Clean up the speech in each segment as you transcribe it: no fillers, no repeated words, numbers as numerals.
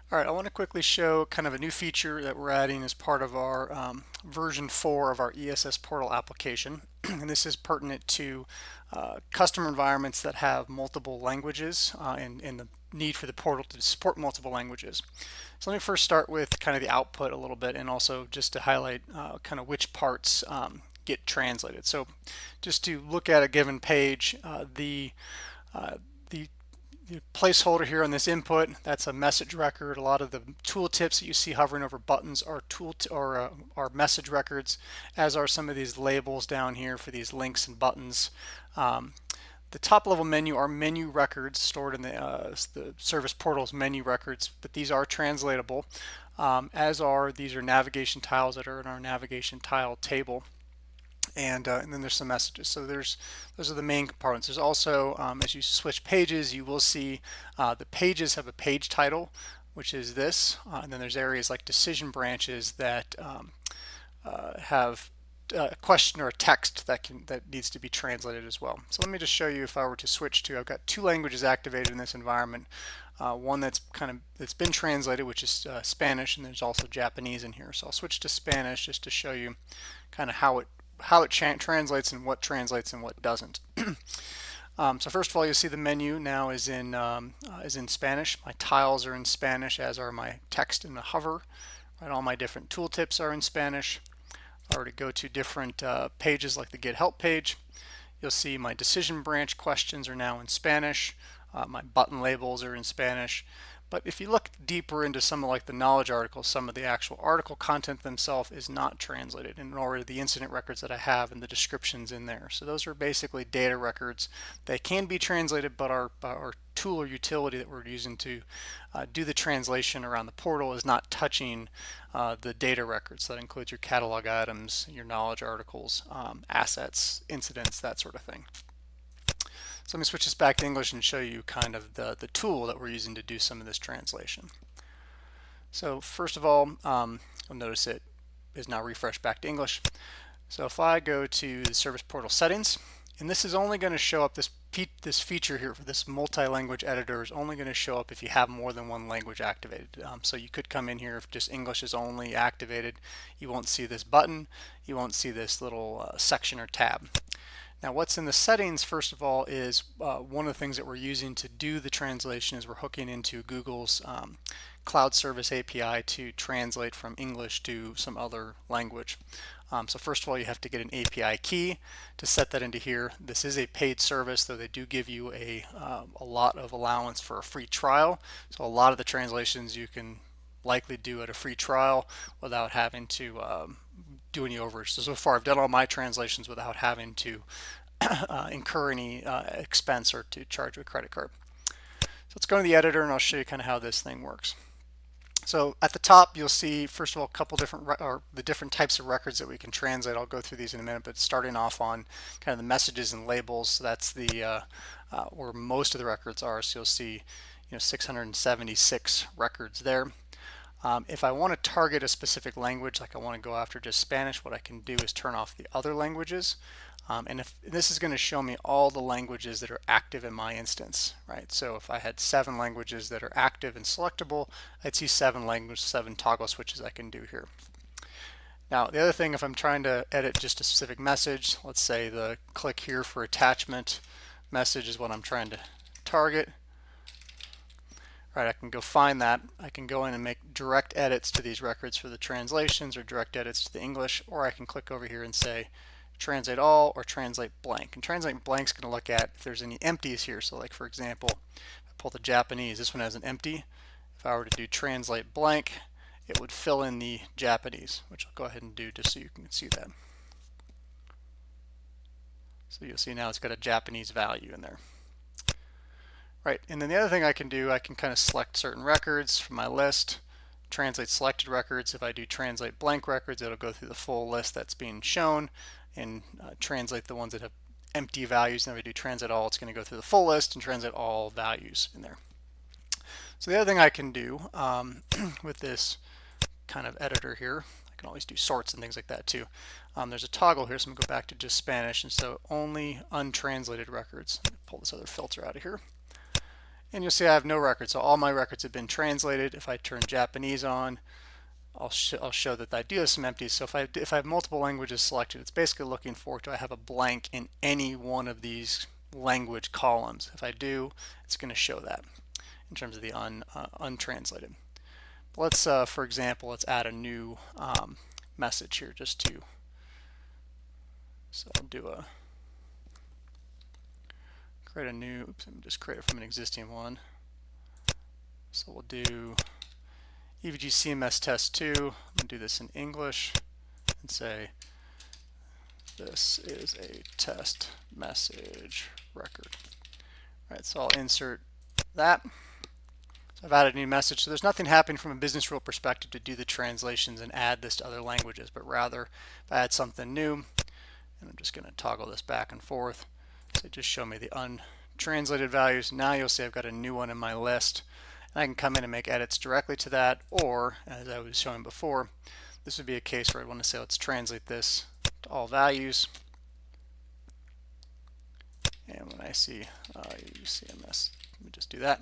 All right, I want to quickly show kind of a new feature that we're adding as part of our version 4 of our ESS portal application. And this is pertinent to customer environments that have multiple languages and the need for the portal to support multiple languages. So let me first start with kind of the output a little bit and also just to highlight kind of which parts get translated. So just to look at a given page, uh, the placeholder here on this input, that's a message record. A lot of the tooltips that you see hovering over buttons are are message records, as are some of these labels down here for these links and buttons. The top level menu are menu records stored in the service portal's menu records, but these are translatable, as are these are navigation tiles that are in our navigation tile table. And then there's some messages. So those are the main components. There's also, as you switch pages, you will see the pages have a page title, which is this, and then there's areas like decision branches that have a question or a text that needs to be translated as well. So let me just show you if I were to switch to, I've got two languages activated in this environment. One that's been translated, which is Spanish, and there's also Japanese in here. So I'll switch to Spanish just to show you kind of how it translates and what doesn't. So first of all, you'll see the menu now is in Spanish. My tiles are in Spanish, as are my text and the hover. Right, all my different tooltips are in Spanish. If I were to go to different pages like the Get Help page, you'll see my decision branch questions are now in Spanish. My button labels are in Spanish. But if you look deeper into some of like the knowledge articles, some of the actual article content themselves is not translated, and nor are the incident records that I have and the descriptions in there. So those are basically data records. They can be translated, but our tool or utility that we're using to do the translation around the portal is not touching the data records. So that includes your catalog items, your knowledge articles, assets, incidents, that sort of thing. So let me switch this back to English and show you kind of the tool that we're using to do some of this translation. So first of all, you'll notice it is now refreshed back to English. So if I go to the service portal settings, and this is only going to show up, this feature here for this multi-language editor is only going to show up if you have more than one language activated. So you could come in here if just English is only activated. You won't see this button. You won't see this little section or tab. Now what's in the settings, first of all, is one of the things that we're using to do the translation is we're hooking into Google's cloud service API to translate from English to some other language. So first of all, you have to get an API key to set that into here. This is a paid service, though they do give you a lot of allowance for a free trial. So a lot of the translations you can likely do at a free trial without having to do any overage. So far I've done all my translations without having to incur any expense or to charge a credit card. So let's go to the editor and I'll show you kind of how this thing works. So at the top you'll see first of all a couple different the different types of records that we can translate. I'll go through these in a minute, but starting off on kind of the messages and labels. So that's the where most of the records are. So you'll see 676 records there. If I want to target a specific language, like I want to go after just Spanish, what I can do is turn off the other languages. And if this is going to show me all the languages that are active in my instance, right? So if I had 7 languages that are active and selectable, I'd see 7 toggle switches I can do here. Now the other thing, if I'm trying to edit just a specific message, let's say the click here for attachment message is what I'm trying to target. Right, I can go find that. I can go in and make direct edits to these records for the translations or direct edits to the English, or I can click over here and say translate all or translate blank. And translate blank is going to look at if there's any empties here. So like for example, if I pull the Japanese, this one has an empty. If I were to do translate blank, it would fill in the Japanese, which I'll go ahead and do just so you can see that. So you'll see now it's got a Japanese value in there. Right, and then the other thing I can do, I can kind of select certain records from my list, translate selected records. If I do translate blank records, it'll go through the full list that's being shown and translate the ones that have empty values. And if I do translate all, it's going to go through the full list and translate all values in there. So the other thing I can do with this kind of editor here, I can always do sorts and things like that too. There's a toggle here, so I'm going to go back to just Spanish, and so only untranslated records. Pull this other filter out of here. And you'll see I have no records, so all my records have been translated. If I turn Japanese on, I'll show that I do have some empties. So if I have multiple languages selected, it's basically looking for, do I have a blank in any one of these language columns? If I do, it's going to show that in terms of the untranslated. Let's, for example, let's add a new message here just to, so I'll do a, create a new, oops, let me just create it from an existing one. So we'll do EVG CMS test 2. I'm going to do this in English and say, this is a test message record. All right, so I'll insert that. So I've added a new message. So there's nothing happening from a business rule perspective to do the translations and add this to other languages, but rather if I add something new, and I'm just going to toggle this back and forth. So just show me the untranslated values. Now you'll see I've got a new one in my list. And I can come in and make edits directly to that, or as I was showing before, this would be a case where I want to say, let's translate this to all values. And when I see CMS, let me just do that.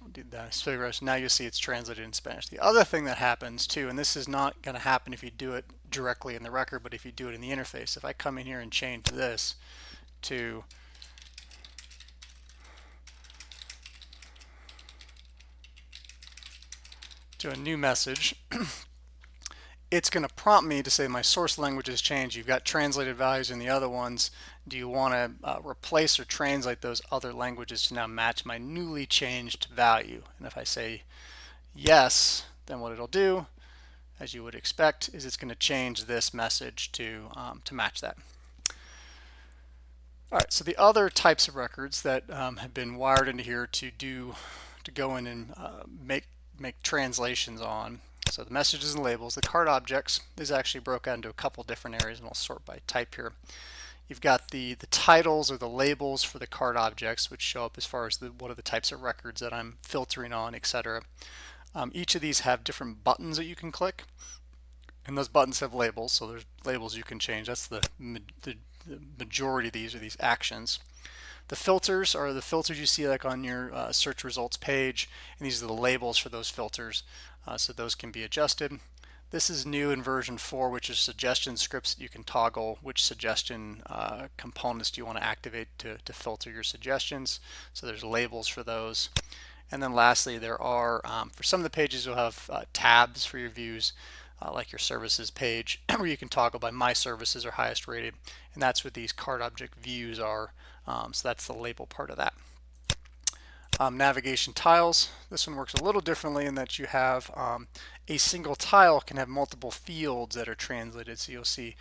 I'll do that. So now you'll see it's translated in Spanish. The other thing that happens too, and this is not going to happen if you do it directly in the record, but if you do it in the interface, if I come in here and change this to a new message, it's going to prompt me to say my source language has changed. You've got translated values in the other ones. Do you want to replace or translate those other languages to now match my newly changed value? And if I say yes, then what it'll do, as you would expect, is it's going to change this message to match that. All right, so the other types of records that have been wired into here to go in and make translations on. So the messages and labels, the card objects is actually broken out into a couple different areas, and I'll sort by type here. You've got the titles or the labels for the card objects, which show up as far as what are the types of records that I'm filtering on, etc. Each of these have different buttons that you can click, and those buttons have labels, so there's labels you can change. That's the majority of these are these actions. The filters are the filters you see like on your search results page, and these are the labels for those filters, so those can be adjusted. This is new in version 4, which is suggestion scripts that you can toggle which suggestion components do you want to activate to filter your suggestions. So there's labels for those. And then lastly, there are, for some of the pages, you'll have tabs for your views, like your services page, where you can toggle by my services or highest rated, and that's what these card object views are. So that's the label part of that. Navigation tiles. This one works a little differently in that you have a single tile can have multiple fields that are translated. So you'll see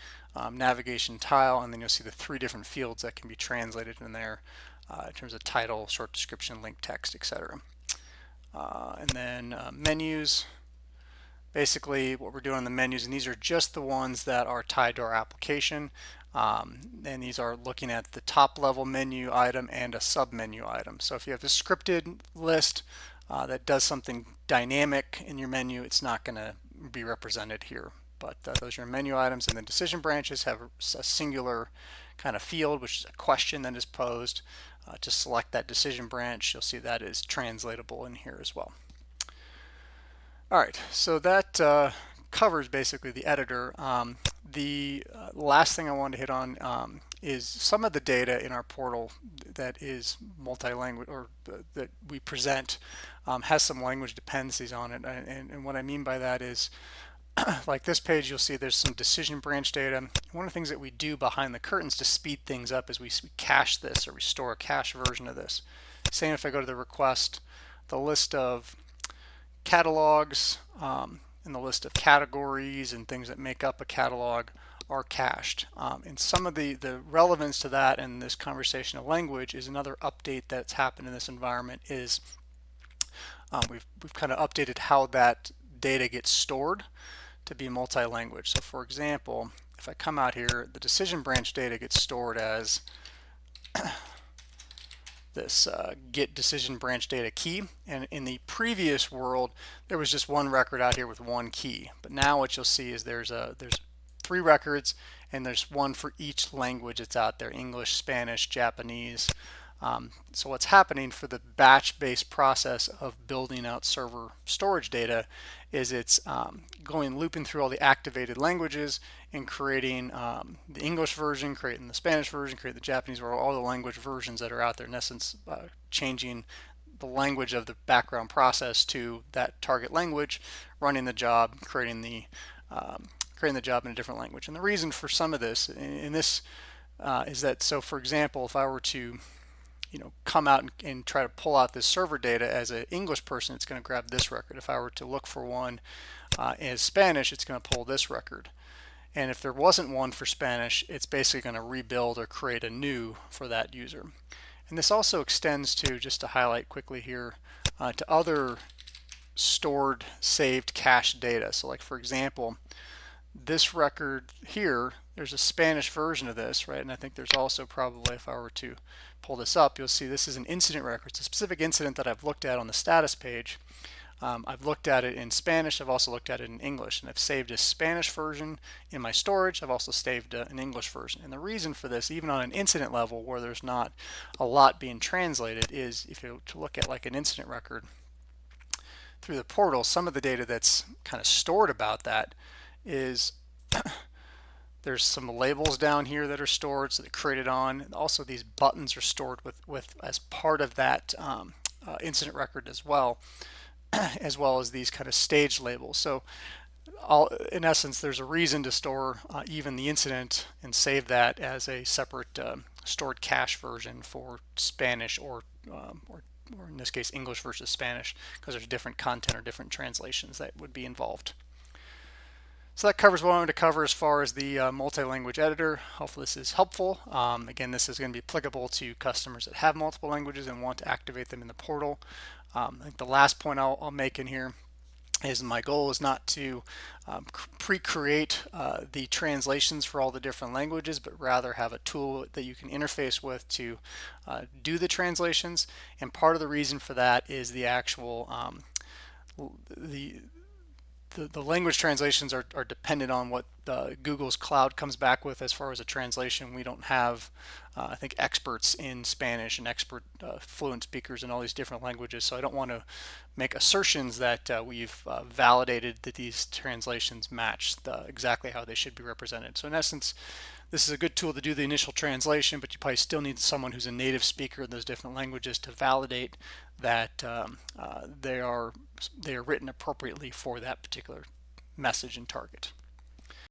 navigation tile, and then you'll see the 3 different fields that can be translated in there in terms of title, short description, link text, etc. And then menus. Basically what we're doing on the menus, and these are just the ones that are tied to our application, and these are looking at the top level menu item and a sub menu item. So if you have a scripted list that does something dynamic in your menu, it's not going to be represented here, but those are your menu items. And then decision branches have a singular kind of field, which is a question that is posed. To select that decision branch, you'll see that is translatable in here as well. All right, so that covers basically the editor. The last thing I wanted to hit on is some of the data in our portal that is multi-language, or that we present, has some language dependencies on it. And what I mean by that is, like this page, you'll see there's some decision branch data. One of the things that we do behind the curtains to speed things up is we cache this, or we store a cache version of this. Same if I go to the request, the list of catalogs and the list of categories and things that make up a catalog are cached. And some of the relevance to that in this conversation of language is another update that's happened in this environment is we've kind of updated how that data gets stored to be multi-language. So for example, if I come out here, the decision branch data gets stored as this get decision branch data key, and in the previous world there was just one record out here with one key, but now what you'll see is there's 3 records, and there's one for each language that's out there: English, Spanish, Japanese, So what's happening for the batch-based process of building out server storage data is it's going looping through all the activated languages and creating the English version, creating the Spanish version, creating the Japanese, or all the language versions that are out there. In essence, changing the language of the background process to that target language, running the job, creating the job in a different language. And the reason for some of this, in this, is that, so for example, if I were to come out and try to pull out this server data as an English person, it's going to grab this record. If I were to look for one as Spanish, it's going to pull this record. And if there wasn't one for Spanish, it's basically going to rebuild or create a new for that user. And this also extends to, just to highlight quickly here, to other stored, saved cached data. So like for example, this record here, there's a Spanish version of this, right? And I think there's also probably, if I were to pull this up, you'll see this is an incident record. It's a specific incident that I've looked at on the status page. I've looked at it in Spanish. I've also looked at it in English, and I've saved a Spanish version in my storage. I've also saved an English version. And the reason for this, even on an incident level where there's not a lot being translated, is if you to look at like an incident record through the portal, some of the data that's kind of stored about that is there's some labels down here that are stored, so they're created on. And also, these buttons are stored with as part of that incident record as well as these kind of staged labels. So in essence, there's a reason to store even the incident and save that as a separate stored cache version for Spanish or in this case English versus Spanish, because there's different content or different translations that would be involved. So that covers what I wanted to cover as far as the multi-language editor. Hopefully this is helpful. Again, this is going to be applicable to customers that have multiple languages and want to activate them in the portal. I think the last point I'll make in here is my goal is not to pre-create the translations for all the different languages, but rather have a tool that you can interface with to do the translations. And part of the reason for that is the actual the language translations are dependent on what Google's cloud comes back with as far as a translation. We don't have, I think, experts in Spanish and expert fluent speakers in all these different languages. So I don't want to make assertions that we've validated that these translations match exactly how they should be represented. So in essence, this is a good tool to do the initial translation, but you probably still need someone who's a native speaker in those different languages to validate that they are written appropriately for that particular message and target.